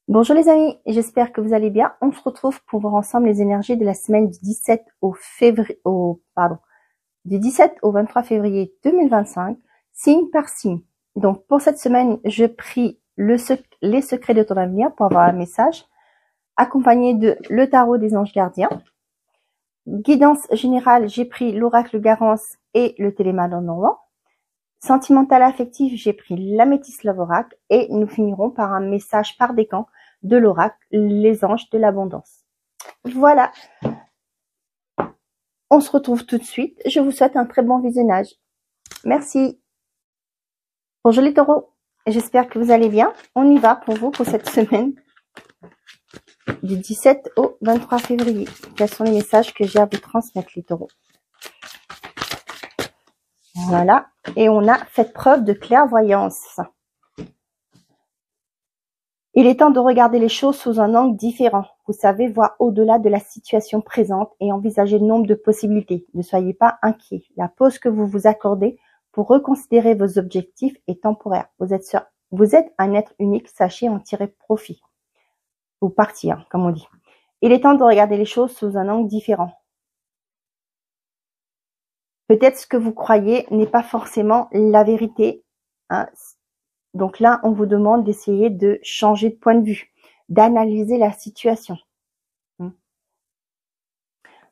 Bonjour les amis, j'espère que vous allez bien. On se retrouve pour voir ensemble les énergies de la semaine du 17 du 17 au 23 février 2025, signe par signe. Donc pour cette semaine, je prie les secrets de ton avenir pour avoir un message, accompagné de le tarot des anges gardiens. Guidance générale, j'ai pris l'oracle Garance et le téléman en normand. Sentimental affectif, j'ai pris l'améthyste love oracle et nous finirons par un message par décan de l'oracle, les anges de l'abondance. Voilà. On se retrouve tout de suite. Je vous souhaite un très bon visionnage. Merci. Bonjour les taureaux. J'espère que vous allez bien. On y va pour vous pour cette semaine du 17 au 23 février. Quels sont les messages que j'ai à vous transmettre les taureaux? Voilà. Et on a fait preuve de clairvoyance. Il est temps de regarder les choses sous un angle différent. Vous savez, voir au-delà de la situation présente et envisager le nombre de possibilités. Ne soyez pas inquiets. La pause que vous vous accordez pour reconsidérer vos objectifs est temporaire. Vous êtes un être unique, sachez en tirer profit. Ou partir, comme on dit. Il est temps de regarder les choses sous un angle différent. Peut-être ce que vous croyez n'est pas forcément la vérité. Hein. Donc là, on vous demande d'essayer de changer de point de vue, d'analyser la situation.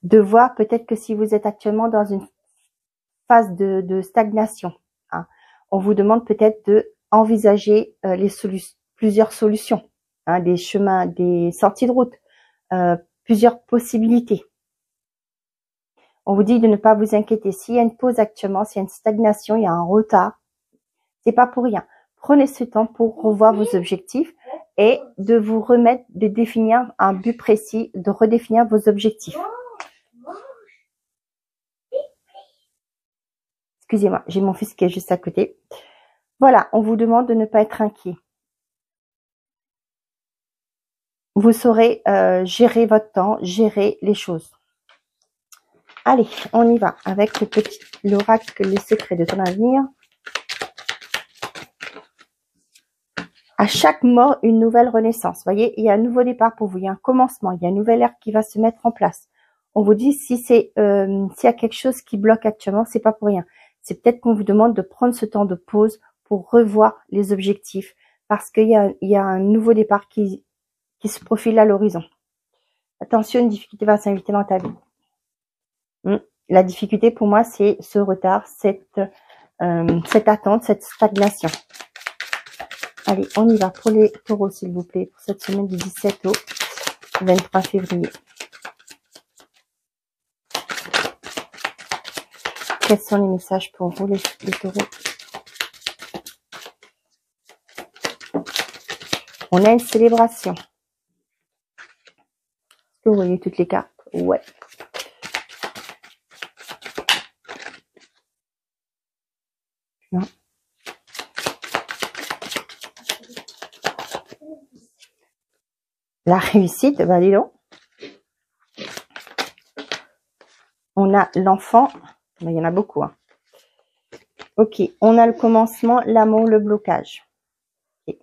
De voir peut-être que si vous êtes actuellement dans une phase de stagnation, hein, on vous demande peut-être de envisager plusieurs solutions, hein, des chemins, des sorties de route, plusieurs possibilités. On vous dit de ne pas vous inquiéter. S'il y a une pause actuellement, s'il y a une stagnation, il y a un retard, c'est pas pour rien. Prenez ce temps pour revoir vos objectifs et de vous remettre, de définir un but précis, de redéfinir vos objectifs. Excusez-moi, j'ai mon fils qui est juste à côté. Voilà, on vous demande de ne pas être inquiet. Vous saurez gérer votre temps, gérer les choses. Allez, on y va avec l'oracle, les secrets de ton avenir. À chaque mort, une nouvelle renaissance. Vous voyez, il y a un nouveau départ pour vous, il y a un commencement, il y a une nouvelle ère qui va se mettre en place. On vous dit si s'il y a quelque chose qui bloque actuellement, c'est pas pour rien. C'est peut-être qu'on vous demande de prendre ce temps de pause pour revoir les objectifs parce qu'il y a un nouveau départ qui se profile à l'horizon. Attention, une difficulté va s'inviter dans ta vie. La difficulté pour moi, c'est ce retard, cette attente, cette stagnation. Allez, on y va pour les taureaux, s'il vous plaît, pour cette semaine du 17 au 23 février. Quels sont les messages pour vous, les taureaux? On a une célébration. Est-ce que vous voyez toutes les cartes? Ouais. Non. La réussite, bah dis donc. On a l'enfant, il y en a beaucoup. Hein. Ok, on a le commencement, l'amour, le blocage. Okay.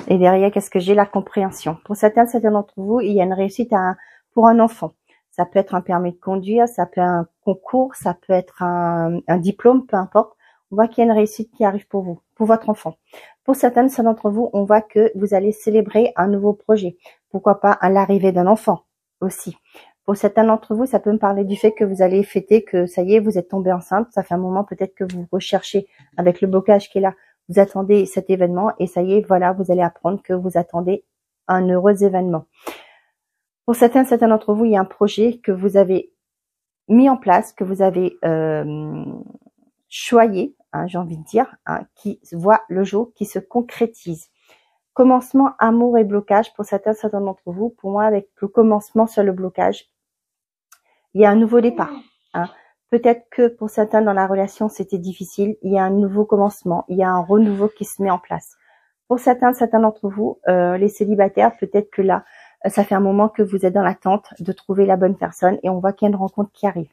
Et derrière, qu'est-ce que j'ai? La compréhension. Pour certains d'entre vous, il y a une réussite pour un enfant. Ça peut être un permis de conduire, ça peut être un concours, ça peut être un diplôme, peu importe. On voit qu'il y a une réussite qui arrive pour vous, pour votre enfant. Pour certaines d'entre vous, on voit que vous allez célébrer un nouveau projet. Pourquoi pas l'arrivée d'un enfant aussi. Pour certains d'entre vous, ça peut me parler du fait que vous allez fêter que ça y est, vous êtes tombé enceinte. Ça fait un moment peut-être que vous recherchez avec le blocage qui est là. Vous attendez cet événement et ça y est, voilà, vous allez apprendre que vous attendez un heureux événement. Pour certains d'entre vous, il y a un projet que vous avez mis en place, que vous avez choyé, hein, j'ai envie de dire, hein, qui voit le jour, qui se concrétise. Commencement, amour et blocage pour certains d'entre vous. Pour moi, avec le commencement sur le blocage, il y a un nouveau départ. Hein. Peut-être que pour certains dans la relation, c'était difficile. Il y a un nouveau commencement. Il y a un renouveau qui se met en place. Pour certains d'entre vous, les célibataires, peut-être que là, ça fait un moment que vous êtes dans l'attente de trouver la bonne personne et on voit qu'il y a une rencontre qui arrive.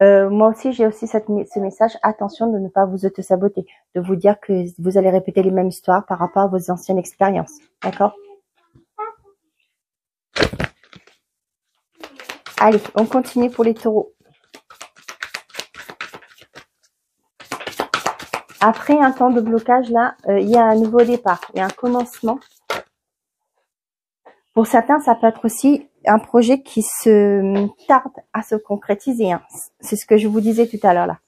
Moi aussi, j'ai aussi ce message. Attention de ne pas vous auto-saboter, de vous dire que vous allez répéter les mêmes histoires par rapport à vos anciennes expériences. D'accord? Allez, on continue pour les taureaux. Après un temps de blocage, là, il y a un nouveau départ, il y a un commencement. Pour certains, ça peut être aussi un projet qui se tarde à se concrétiser. Hein. C'est ce que je vous disais tout à l'heure là.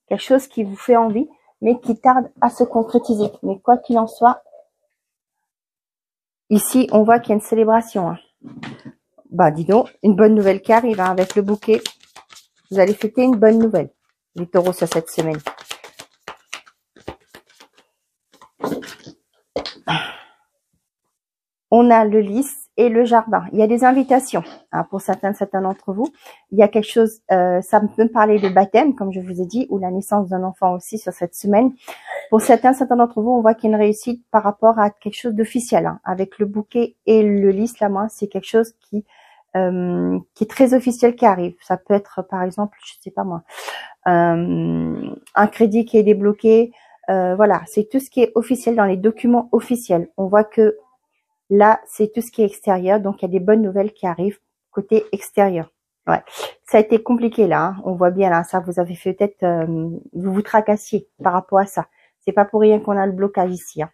Quelque chose qui vous fait envie, mais qui tarde à se concrétiser. Mais quoi qu'il en soit, ici, on voit qu'il y a une célébration. Hein. Bah, dis donc, une bonne nouvelle qui arrive hein, avec le bouquet. Vous allez fêter une bonne nouvelle, les taureaux, sur cette semaine. On a le lys et le jardin. Il y a des invitations hein, pour certains d'entre vous. Il y a quelque chose, ça peut me parler de baptême, comme je vous ai dit, ou la naissance d'un enfant aussi sur cette semaine. Pour certains d'entre vous, on voit qu'il y a une réussite par rapport à quelque chose d'officiel. Hein. Avec le bouquet et le lys, là, moi, c'est quelque chose qui est très officiel qui arrive. Ça peut être, par exemple, je sais pas moi, un crédit qui est débloqué. Voilà, c'est tout ce qui est officiel dans les documents officiels. On voit que là, c'est tout ce qui est extérieur. Donc, il y a des bonnes nouvelles qui arrivent côté extérieur. Ouais, ça a été compliqué là. Hein. On voit bien là, ça vous avez fait peut-être, vous vous tracassiez par rapport à ça. C'est pas pour rien qu'on a le blocage ici. Hein.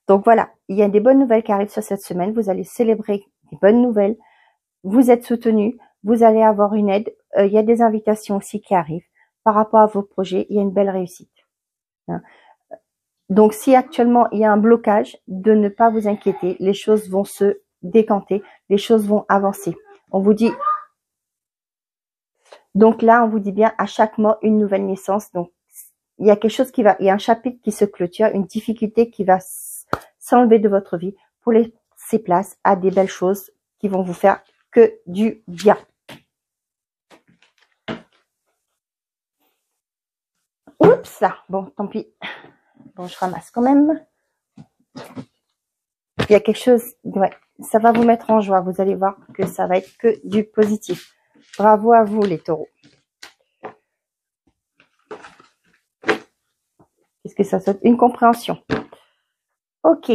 Donc voilà, il y a des bonnes nouvelles qui arrivent sur cette semaine. Vous allez célébrer des bonnes nouvelles. Vous êtes soutenu. Vous allez avoir une aide. Il y a des invitations aussi qui arrivent par rapport à vos projets. Il y a une belle réussite. Hein. Donc, si actuellement il y a un blocage, de ne pas vous inquiéter. Les choses vont se décanter. Les choses vont avancer. On vous dit. Donc là, on vous dit bien à chaque mois une nouvelle naissance. Donc, il y a quelque chose qui va, il y a un chapitre qui se clôture, une difficulté qui va s'enlever de votre vie pour laisser place à des belles choses qui vont vous faire que du bien. Oups, là. Bon, tant pis. Bon, je ramasse quand même. Il y a quelque chose, ouais, ça va vous mettre en joie. Vous allez voir que ça va être que du positif. Bravo à vous, les taureaux. Qu'est-ce que ça saute? Une compréhension. Ok.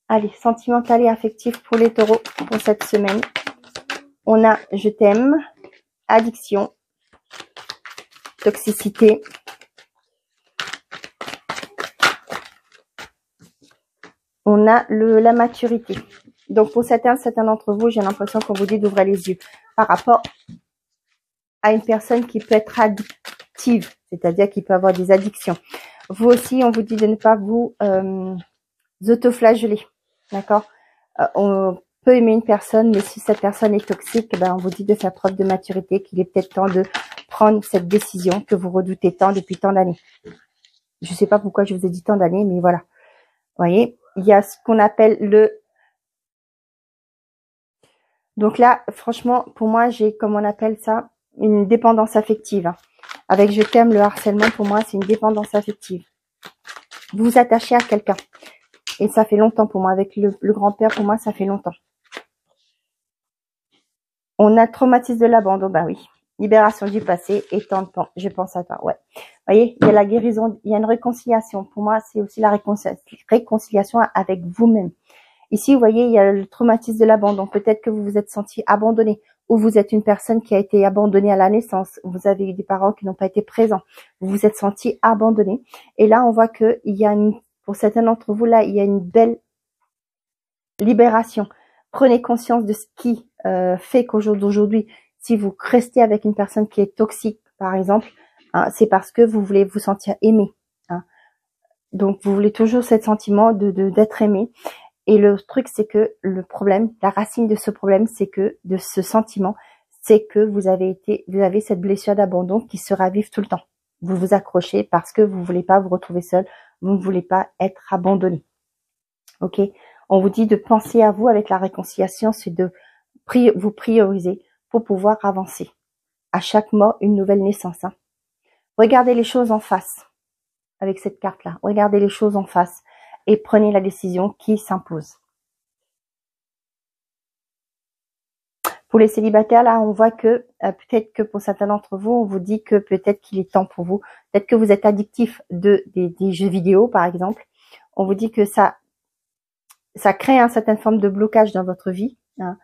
Allez, sentimental et affectif pour les taureaux pour cette semaine. On a je t'aime, addiction, toxicité, on a la maturité. Donc pour certains d'entre vous, j'ai l'impression qu'on vous dit d'ouvrir les yeux par rapport à une personne qui peut être addictive, c'est-à-dire qui peut avoir des addictions. Vous aussi, on vous dit de ne pas vous autoflageller, d'accord? On peut aimer une personne, mais si cette personne est toxique, ben on vous dit de faire preuve de maturité, qu'il est peut-être temps de prendre cette décision que vous redoutez tant depuis tant d'années. Je sais pas pourquoi je vous ai dit tant d'années, mais voilà. Vous voyez, il y a ce qu'on appelle le... Donc là, franchement, pour moi, j'ai, comme on appelle ça, une dépendance affective. Hein. Avec je t'aime, le harcèlement, pour moi, c'est une dépendance affective. Vous vous attachez à quelqu'un. Et ça fait longtemps pour moi. Avec le grand-père, pour moi, ça fait longtemps. On a le traumatisme de l'abandon, bah oui. Libération du passé et temps de temps. Je pense à toi, ouais. Vous voyez, il y a la guérison, il y a une réconciliation. Pour moi, c'est aussi la réconciliation avec vous-même. Ici, vous voyez, il y a le traumatisme de l'abandon. Peut-être que vous vous êtes senti abandonné ou vous êtes une personne qui a été abandonnée à la naissance. Vous avez eu des parents qui n'ont pas été présents. Vous vous êtes senti abandonné. Et là, on voit que il y a pour certains d'entre vous, là, il y a une belle libération. Prenez conscience de ce qui fait qu'aujourd'hui, si vous restez avec une personne qui est toxique, par exemple, hein, c'est parce que vous voulez vous sentir aimé. Hein. Donc, vous voulez toujours ce sentiment d'être aimé. Et le truc, c'est que le problème, la racine de ce problème, c'est que, de ce sentiment, c'est que vous avez cette blessure d'abandon qui se ravive tout le temps. Vous vous accrochez parce que vous voulez pas vous retrouver seul, vous ne voulez pas être abandonné. Ok? On vous dit de penser à vous avec la réconciliation, c'est de vous prioriser pour pouvoir avancer. À chaque mort, une nouvelle naissance. Hein. Regardez les choses en face avec cette carte-là. Regardez les choses en face et prenez la décision qui s'impose. Pour les célibataires, là, on voit que peut-être que pour certains d'entre vous, on vous dit que peut-être qu'il est temps pour vous. Peut-être que vous êtes addictif des jeux vidéo, par exemple. On vous dit que ça crée une certaine forme de blocage dans votre vie, hein,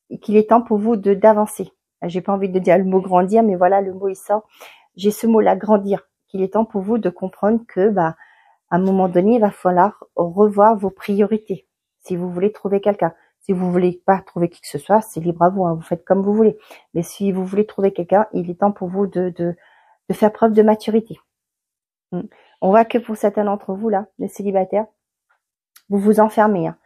et qu'il est temps pour vous d'avancer. J'ai pas envie de dire le mot grandir, mais voilà, le mot il sort. J'ai ce mot-là, grandir. Qu'il est temps pour vous de comprendre que, à un moment donné, il va falloir revoir vos priorités. Si vous voulez trouver quelqu'un. Si vous voulez pas trouver qui que ce soit, c'est libre à vous, hein, vous faites comme vous voulez. Mais si vous voulez trouver quelqu'un, il est temps pour vous de faire preuve de maturité. On voit que pour certains d'entre vous, là, les célibataires, vous vous enfermez. Hein.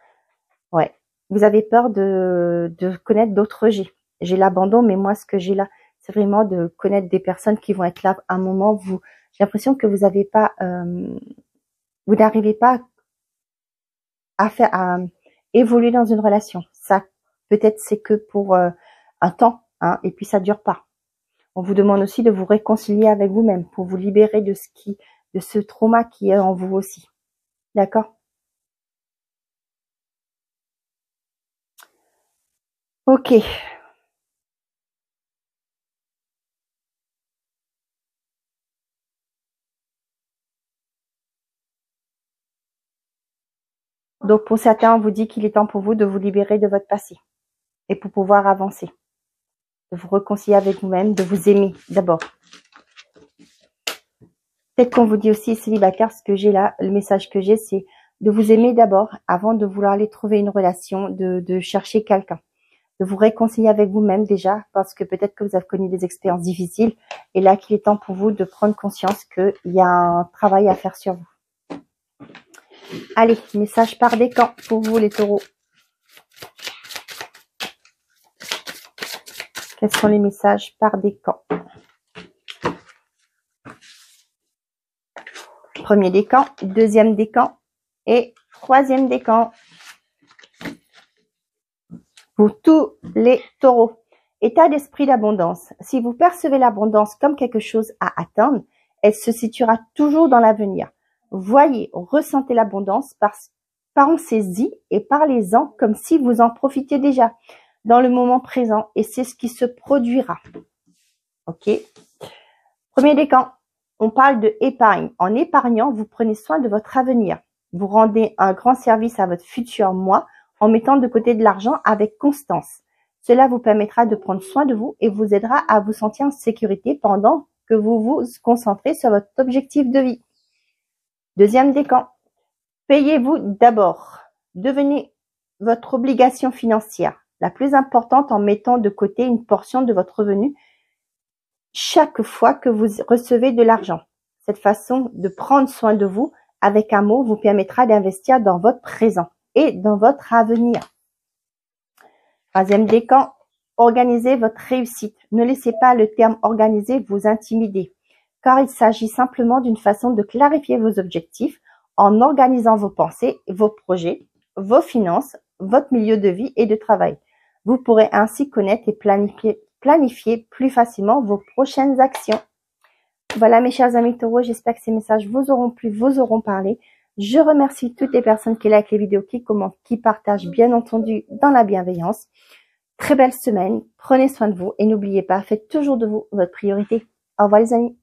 Ouais. Vous avez peur de connaître d'autres G. J'ai l'abandon, mais moi, ce que j'ai là, c'est vraiment de connaître des personnes qui vont être là à un moment. J'ai l'impression que vous avez pas, vous n'arrivez pas à évoluer dans une relation. Ça, peut-être, c'est que pour un temps, hein, et puis ça dure pas. On vous demande aussi de vous réconcilier avec vous-même pour vous libérer de ce trauma qui est en vous aussi. D'accord? Ok. Donc, pour certains, on vous dit qu'il est temps pour vous de vous libérer de votre passé et pour pouvoir avancer, de vous réconcilier avec vous-même, de vous aimer d'abord. Peut-être qu'on vous dit aussi, célibataire, ce que j'ai là, le message que j'ai, c'est de vous aimer d'abord avant de vouloir aller trouver une relation, de chercher quelqu'un. De vous réconcilier avec vous-même déjà, parce que peut-être que vous avez connu des expériences difficiles, et là qu'il est temps pour vous de prendre conscience qu'il y a un travail à faire sur vous. Allez, message par décan pour vous les taureaux. Quels sont les messages par décan? Premier décan, deuxième décan et troisième décan. Pour tous les taureaux. État d'esprit d'abondance. Si vous percevez l'abondance comme quelque chose à atteindre, elle se situera toujours dans l'avenir. Voyez, ressentez l'abondance, pensez-y et parlez-en comme si vous en profitiez déjà dans le moment présent, et c'est ce qui se produira. Ok. Premier décan, on parle de épargne. En épargnant, vous prenez soin de votre avenir. Vous rendez un grand service à votre futur moi en mettant de côté de l'argent avec constance. Cela vous permettra de prendre soin de vous et vous aidera à vous sentir en sécurité pendant que vous vous concentrez sur votre objectif de vie. Deuxième décan, payez-vous d'abord. Devenez votre obligation financière la plus importante en mettant de côté une portion de votre revenu chaque fois que vous recevez de l'argent. Cette façon de prendre soin de vous avec amour vous permettra d'investir dans votre présent et dans votre avenir. Troisième décan, organisez votre réussite. Ne laissez pas le terme organiser vous intimider, car il s'agit simplement d'une façon de clarifier vos objectifs en organisant vos pensées, vos projets, vos finances, votre milieu de vie et de travail. Vous pourrez ainsi connaître et planifier plus facilement vos prochaines actions. Voilà mes chers amis taureaux, j'espère que ces messages vous auront plu, vous auront parlé. Je remercie toutes les personnes qui likent les vidéos, qui commentent, qui partagent, bien entendu, dans la bienveillance. Très belle semaine, prenez soin de vous et n'oubliez pas, faites toujours de vous votre priorité. Au revoir les amis.